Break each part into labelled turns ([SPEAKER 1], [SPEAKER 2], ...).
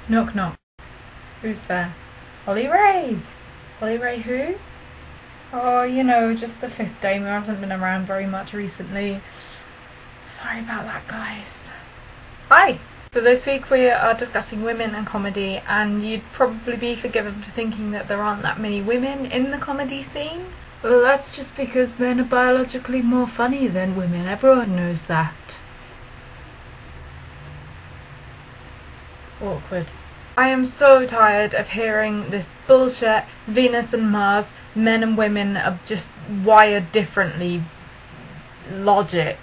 [SPEAKER 1] Knock knock. Who's there? Holly-Rae! Holly-Rae who? Oh, you know, just the fifth dame who hasn't been around very much recently. Sorry about that, guys. Hi! So this week we are discussing women and comedy, and you'd probably be forgiven for thinking that there aren't that many women in the comedy scene. Well, that's just because men are biologically more funny than women. Everyone knows that. Awkward. I am so tired of hearing this bullshit Venus and Mars, men and women are just wired differently logic.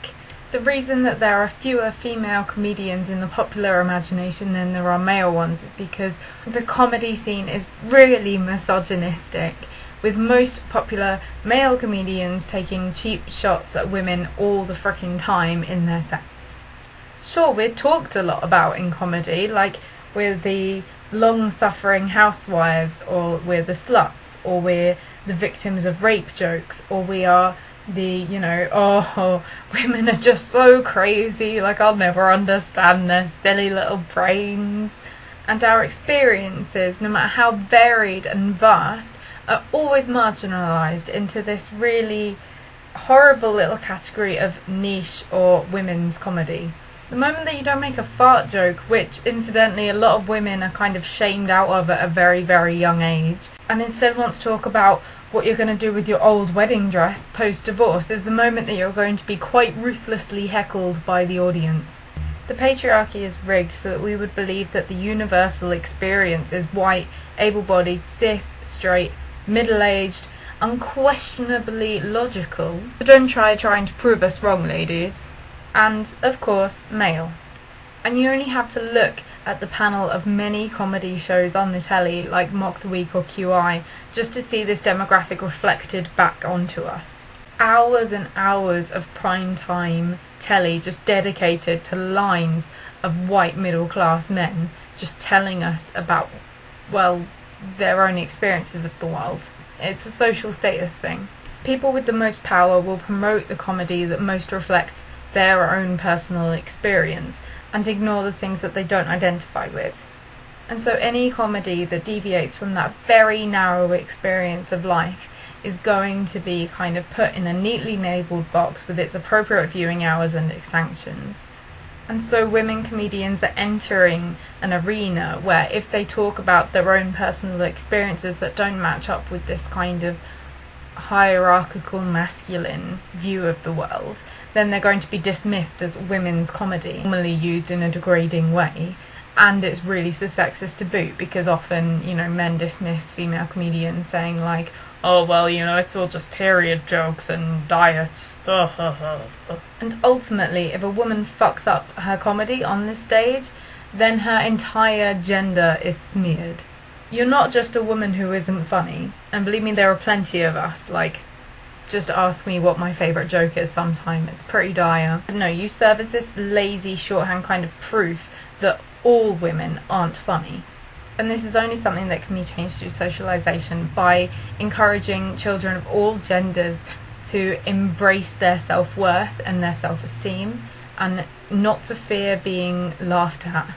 [SPEAKER 1] The reason that there are fewer female comedians in the popular imagination than there are male ones is because the comedy scene is really misogynistic, with most popular male comedians taking cheap shots at women all the frickin' time in their sets. Sure, we're talked a lot about in comedy, like we're the long-suffering housewives, or we're the sluts, or we're the victims of rape jokes, or we are the, you know, oh, women are just so crazy, like I'll never understand their silly little brains. And our experiences, no matter how varied and vast, are always marginalised into this really horrible little category of niche or women's comedy. The moment that you don't make a fart joke, which incidentally a lot of women are kind of shamed out of at a very, very young age, and instead want to talk about what you're going to do with your old wedding dress post-divorce, is the moment that you're going to be quite ruthlessly heckled by the audience. The patriarchy is rigged so that we would believe that the universal experience is white, able-bodied, cis, straight, middle-aged, unquestionably logical. So don't try trying to prove us wrong, ladies. And, of course, male. And you only have to look at the panel of many comedy shows on the telly, like Mock the Week or QI, just to see this demographic reflected back onto us. Hours and hours of prime time telly just dedicated to lines of white middle-class men just telling us about, well, their own experiences of the world. It's a social status thing. People with the most power will promote the comedy that most reflects their own personal experience and ignore the things that they don't identify with. And so any comedy that deviates from that very narrow experience of life is going to be kind of put in a neatly labelled box with its appropriate viewing hours and its sanctions. And so women comedians are entering an arena where if they talk about their own personal experiences that don't match up with this kind of hierarchical masculine view of the world, then they're going to be dismissed as women's comedy, normally used in a degrading way, and it's really sexist to boot, because often, you know, men dismiss female comedians saying like, oh well, you know, it's all just period jokes and diets. And ultimately, if a woman fucks up her comedy on this stage, then her entire gender is smeared. You're not just a woman who isn't funny, and believe me, there are plenty of us, like, just ask me what my favourite joke is sometime, it's pretty dire. No, you serve as this lazy shorthand kind of proof that all women aren't funny. And this is only something that can be changed through socialisation, by encouraging children of all genders to embrace their self-worth and their self-esteem, and not to fear being laughed at.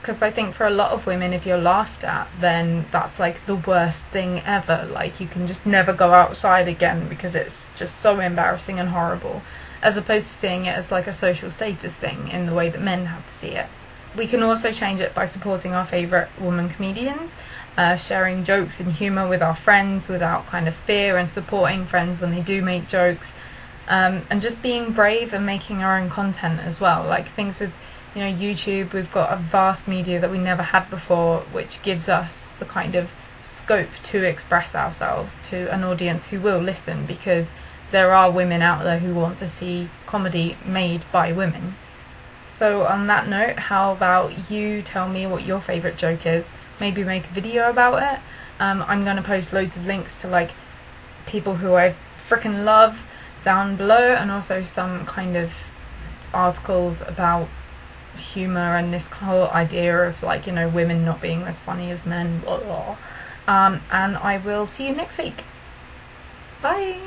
[SPEAKER 1] Because I think for a lot of women, if you're laughed at, then that's like the worst thing ever. Like, you can just never go outside again because it's just so embarrassing and horrible, as opposed to seeing it as like a social status thing in the way that men have to see it. We can also change it by supporting our favourite woman comedians, sharing jokes and humour with our friends without kind of fear, and supporting friends when they do make jokes, and just being brave and making our own content as well. Like things with, you know, YouTube, we've got a vast media that we never had before, which gives us the kind of scope to express ourselves to an audience who will listen, because there are women out there who want to see comedy made by women. So on that note, how about you tell me what your favourite joke is? Maybe make a video about it. I'm going to post loads of links to like people who I frickin' love down below, and also some kind of articles about humour and this whole idea of, like, you know, women not being as funny as men, blah, blah. And I will see you next week. Bye!